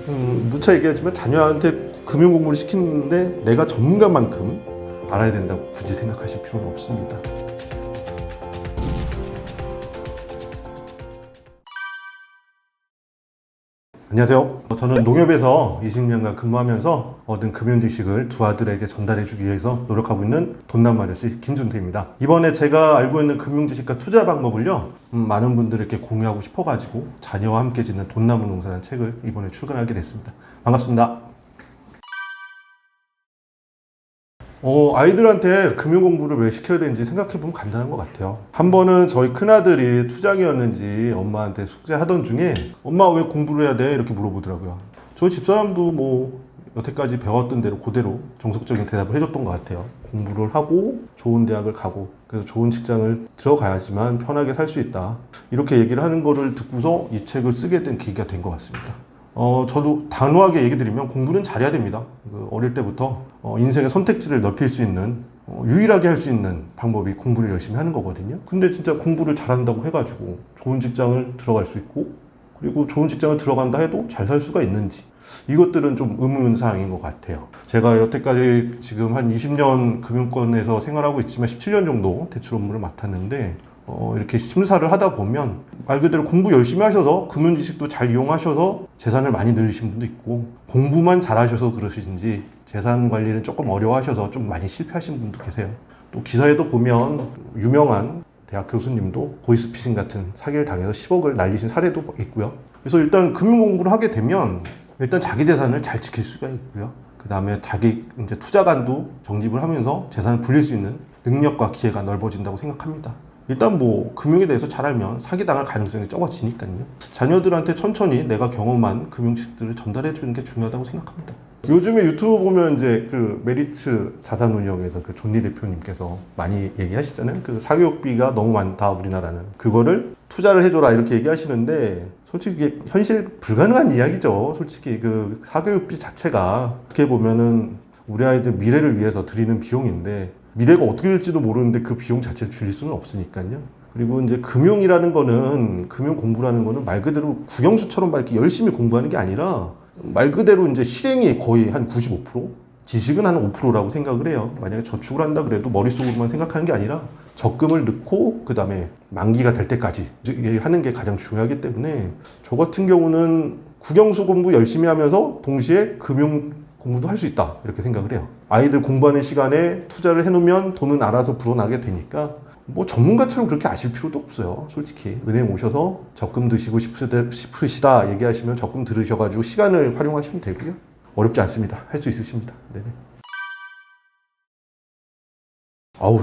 누차 얘기하지만 자녀한테 금융 공부를 시키는데 내가 전문가만큼 알아야 된다고 굳이 생각하실 필요는 없습니다. 안녕하세요. 저는 농협에서 20년간 근무하면서 얻은 금융 지식을 두 아들에게 전달해주기 위해서 노력하고 있는 돈남아 아저씨 김준태입니다. 이번에 제가 알고 있는 금융 지식과 투자 방법을요, 많은 분들에게 공유하고 싶어가지고 자녀와 함께 짓는 돈남은 농사라는 책을 이번에 출간하게 됐습니다. 반갑습니다. 아이들한테 금융 공부를 왜 시켜야 되는지 생각해보면 간단한 것 같아요. 한 번은 저희 큰아들이 투장이었는지 엄마한테 숙제하던 중에 엄마 왜 공부를 해야 돼? 이렇게 물어보더라고요. 저희 집사람도 뭐 여태까지 배웠던 대로 그대로 정석적인 대답을 해줬던 것 같아요. 공부를 하고 좋은 대학을 가고 그래서 좋은 직장을 들어가야지만 편하게 살 수 있다. 이렇게 얘기를 하는 거를 듣고서 이 책을 쓰게 된 계기가 된 것 같습니다. 저도 단호하게 얘기 드리면 공부는 잘해야 됩니다. 어릴 때부터 인생의 선택지를 넓힐 수 있는 유일하게 할 수 있는 방법이 공부를 열심히 하는 거거든요. 근데 진짜 공부를 잘한다고 해가지고 좋은 직장을 들어갈 수 있고 그리고 좋은 직장을 들어간다 해도 잘 살 수가 있는지 이것들은 좀 의문사항인 것 같아요. 제가 여태까지 지금 한 20년 금융권에서 생활하고 있지만 17년 정도 대출 업무를 맡았는데 이렇게 심사를 하다 보면 말 그대로 공부 열심히 하셔서 금융 지식도 잘 이용하셔서 재산을 많이 늘리신 분도 있고 공부만 잘하셔서 그러시는지 재산 관리를 조금 어려워하셔서 좀 많이 실패하신 분도 계세요. 또 기사에도 보면 유명한 대학 교수님도 보이스피싱 같은 사기를 당해서 10억을 날리신 사례도 있고요. 그래서 일단 금융 공부를 하게 되면 일단 자기 재산을 잘 지킬 수가 있고요. 그 다음에 자기 이제 투자관도 정립을 하면서 재산을 불릴 수 있는 능력과 기회가 넓어진다고 생각합니다. 일단 뭐 금융에 대해서 잘 알면 사기당할 가능성이 적어지니까요. 자녀들한테 천천히 내가 경험한 금융식들을 전달해 주는 게 중요하다고 생각합니다. 요즘에 유튜브 보면 이제 그 메리츠 자산운용에서 그 존리 대표님께서 많이 얘기하시잖아요. 그 사교육비가 너무 많다 우리나라는. 그거를 투자를 해줘라 이렇게 얘기하시는데 솔직히 이게 현실 불가능한 이야기죠. 솔직히 그 사교육비 자체가 어떻게 보면은 우리 아이들 미래를 위해서 드리는 비용인데 미래가 어떻게 될지도 모르는데 그 비용 자체를 줄일 수는 없으니까요. 그리고 이제 금융이라는 거는, 금융 공부라는 거는 말 그대로 국영수처럼 막 이렇게 열심히 공부하는 게 아니라 말 그대로 이제 실행이 거의 한 95%? 지식은 한 5%라고 생각을 해요. 만약에 저축을 한다 그래도 머릿속으로만 생각하는 게 아니라 적금을 넣고 그 다음에 만기가 될 때까지 하는 게 가장 중요하기 때문에 저 같은 경우는 국영수 공부 열심히 하면서 동시에 금융 공부도 할 수 있다 이렇게 생각을 해요. 아이들 공부하는 시간에 투자를 해놓으면 돈은 알아서 불어나게 되니까 뭐 전문가처럼 그렇게 아실 필요도 없어요. 솔직히 은행 오셔서 적금 드시고 싶으시다 얘기하시면 적금 들으셔가지고 시간을 활용하시면 되고요. 어렵지 않습니다. 할 수 있으십니다. 네네.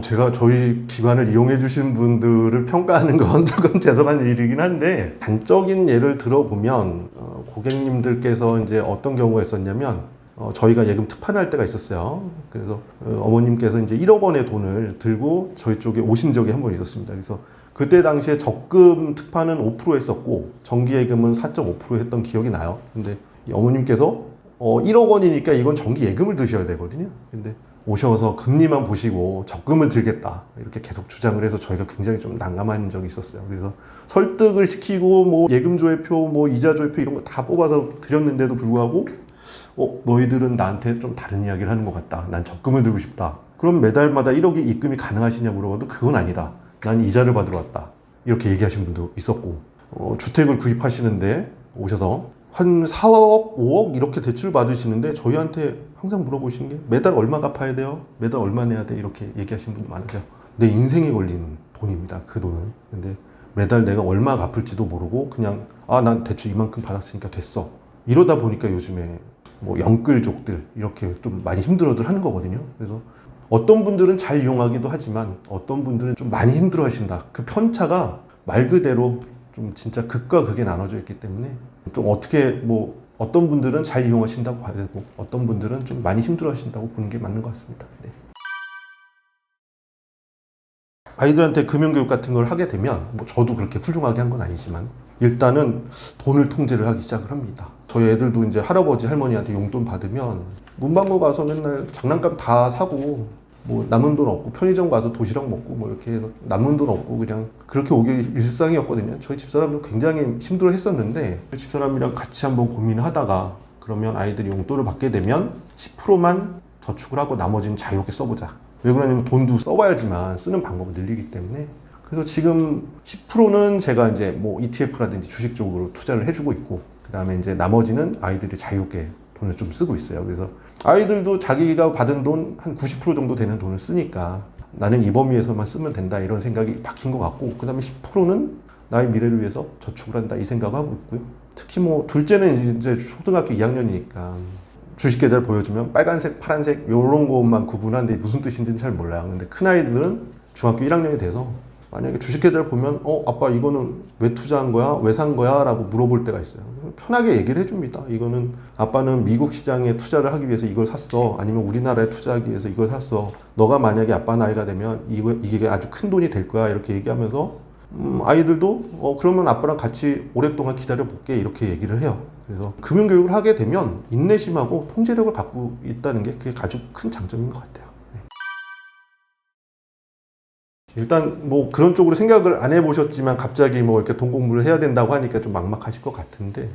제가 저희 기관을 이용해 주신 분들을 평가하는 건 조금 죄송한 일이긴 한데 단적인 예를 들어보면 고객님들께서 이제 어떤 경우가 있었냐면 저희가 예금 특판할 때가 있었어요. 그래서 어머님께서 이제 1억 원의 돈을 들고 저희 쪽에 오신 적이 한 번 있었습니다. 그래서 그때 당시에 적금 특판은 5% 했었고 정기예금은 4.5% 했던 기억이 나요. 근데 이 어머님께서 1억 원이니까 이건 정기예금을 드셔야 되거든요. 근데 오셔서 금리만 보시고 적금을 들겠다 이렇게 계속 주장을 해서 저희가 굉장히 좀 난감한 적이 있었어요. 그래서 설득을 시키고 뭐 예금 조회표, 뭐 이자 조회표 이런 거 다 뽑아서 드렸는데도 불구하고 너희들은 나한테 좀 다른 이야기를 하는 것 같다. 난 적금을 들고 싶다. 그럼 매달마다 1억이 입금이 가능하시냐 물어봐도 그건 아니다. 난 이자를 받으러 왔다. 이렇게 얘기하신 분도 있었고 주택을 구입하시는데 오셔서 한 4억, 5억 이렇게 대출 받으시는데 저희한테 항상 물어보시는 게 매달 얼마 갚아야 돼요? 매달 얼마 내야 돼? 이렇게 얘기하시는 분도 많으세요. 내 인생에 걸린 돈입니다. 그 돈은. 근데 매달 내가 얼마 갚을지도 모르고 그냥 난 대출 이만큼 받았으니까 됐어. 이러다 보니까 요즘에 뭐 영끌족들 이렇게 좀 많이 힘들어들 하는 거거든요. 그래서 어떤 분들은 잘 이용하기도 하지만 어떤 분들은 좀 많이 힘들어 하신다. 그 편차가 말 그대로 좀 진짜 극과 극에 나눠져 있기 때문에 좀 어떻게 뭐 어떤 분들은 잘 이용하신다고 봐야 되고 어떤 분들은 좀 많이 힘들어 하신다고 보는 게 맞는 것 같습니다. 네. 아이들한테 금융교육 같은 걸 하게 되면 뭐 저도 그렇게 훌륭하게 한 건 아니지만 일단은 돈을 통제를 하기 시작을 합니다. 저희 애들도 이제 할아버지 할머니한테 용돈 받으면 문방구 가서 맨날 장난감 다 사고 뭐 남은 돈 없고 편의점 가서 도시락 먹고 뭐 이렇게 해서 남은 돈 없고 그냥 그렇게 오기 일상이었거든요. 저희 집사람도 굉장히 힘들어 했었는데 집사람이랑 같이 한번 고민을 하다가 그러면 아이들이 용돈을 받게 되면 10%만 저축을 하고 나머지는 자유롭게 써보자. 왜 그러냐면 돈도 써봐야지만 쓰는 방법을 늘리기 때문에. 그래서 지금 10%는 제가 이제 뭐 ETF라든지 주식 쪽으로 투자를 해주고 있고, 그 다음에 이제 나머지는 아이들이 자유롭게 돈을 좀 쓰고 있어요. 그래서 아이들도 자기가 받은 돈 한 90% 정도 되는 돈을 쓰니까 나는 이 범위에서만 쓰면 된다 이런 생각이 박힌 것 같고, 그 다음에 10%는 나의 미래를 위해서 저축을 한다 이 생각하고 있고요. 특히 뭐 둘째는 이제 초등학교 2학년이니까 주식 계좌를 보여주면 빨간색, 파란색 이런 것만 구분하는데 무슨 뜻인지는 잘 몰라요. 근데 큰 아이들은 중학교 1학년이 돼서 만약에 주식 계좌를 보면 아빠 이거는 왜 투자한 거야? 왜 산 거야? 라고 물어볼 때가 있어요. 편하게 얘기를 해줍니다. 이거는 아빠는 미국 시장에 투자를 하기 위해서 이걸 샀어. 아니면 우리나라에 투자하기 위해서 이걸 샀어. 너가 만약에 아빠 나이가 되면 이게 아주 큰 돈이 될 거야. 이렇게 얘기하면서 아이들도 그러면 아빠랑 같이 오랫동안 기다려 볼게 이렇게 얘기를 해요. 그래서 금융교육을 하게 되면 인내심하고 통제력을 갖고 있다는 게 그게 아주 큰 장점인 것 같아요. 일단 뭐 그런 쪽으로 생각을 안 해보셨지만 갑자기 뭐 이렇게 돈 공부를 해야 된다고 하니까 좀 막막하실 것 같은데,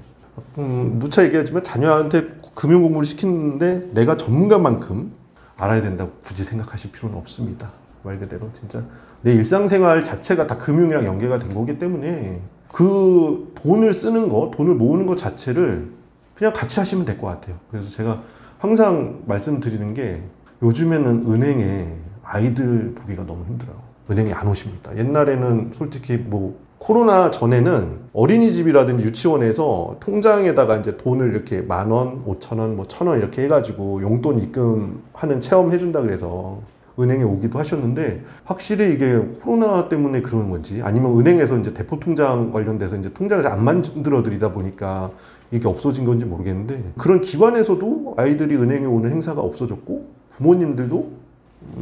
누차 얘기하지만 자녀한테 금융 공부를 시키는데 내가 전문가만큼 알아야 된다고 굳이 생각하실 필요는 없습니다. 말 그대로 진짜 내 일상생활 자체가 다 금융이랑 연계가 된 거기 때문에 그 돈을 쓰는 거, 돈을 모으는 것 자체를 그냥 같이 하시면 될 것 같아요. 그래서 제가 항상 말씀드리는 게 요즘에는 은행에 아이들 보기가 너무 힘들어요. 은행에 안 오십니다. 옛날에는 솔직히 뭐 코로나 전에는 어린이집이라든지 유치원에서 통장에다가 이제 돈을 이렇게 10,000원, 5,000원, 뭐 1,000원 이렇게 해가지고 용돈 입금하는 체험 해준다 그래서 은행에 오기도 하셨는데, 확실히 이게 코로나 때문에 그러는 건지 아니면 은행에서 이제 대포 통장 관련돼서 이제 통장을 안 만들어 드리다 보니까 이게 없어진 건지 모르겠는데, 그런 기관에서도 아이들이 은행에 오는 행사가 없어졌고 부모님들도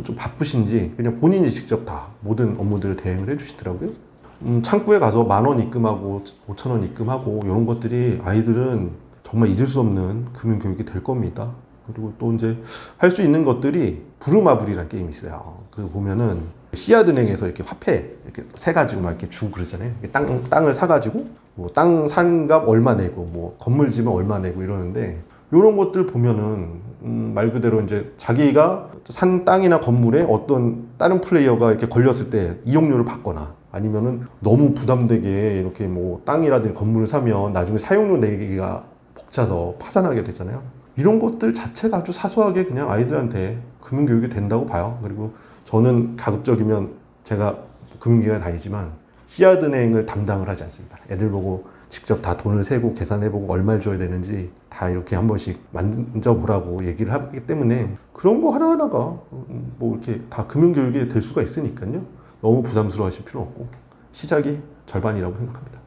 좀 바쁘신지 그냥 본인이 직접 다 모든 업무들을 대행을 해주시더라고요. 창구에 가서 10,000원 입금하고 5,000원 입금하고 이런 것들이 아이들은 정말 잊을 수 없는 금융교육이 될 겁니다. 그리고 또 이제 할 수 있는 것들이 부루마블이라는 게임이 있어요. 그 보면은 씨앗은행에서 이렇게 화폐 이렇게 세 가지고 막 이렇게 주고 그러잖아요. 땅을 사가지고 뭐 땅 산 값 얼마 내고 뭐 건물 지면 얼마 내고 이러는데, 이런 것들 보면은 말 그대로 이제 자기가 산 땅이나 건물에 어떤 다른 플레이어가 이렇게 걸렸을 때 이용료를 받거나 아니면은 너무 부담되게 이렇게 뭐 땅이라든지 건물을 사면 나중에 사용료 내기가 벅차서 파산하게 되잖아요. 이런 것들 자체가 아주 사소하게 그냥 아이들한테 금융교육이 된다고 봐요. 그리고 저는 가급적이면 제가 금융기관에 다니지만 씨앗은행을 담당을 하지 않습니다. 애들 보고 직접 다 돈을 세고 계산해보고 얼마를 줘야 되는지 다 이렇게 한 번씩 만져보라고 얘기를 하기 때문에 그런 거 하나하나가 뭐 이렇게 다 금융교육이 될 수가 있으니까요. 너무 부담스러워 하실 필요 없고 시작이 절반이라고 생각합니다.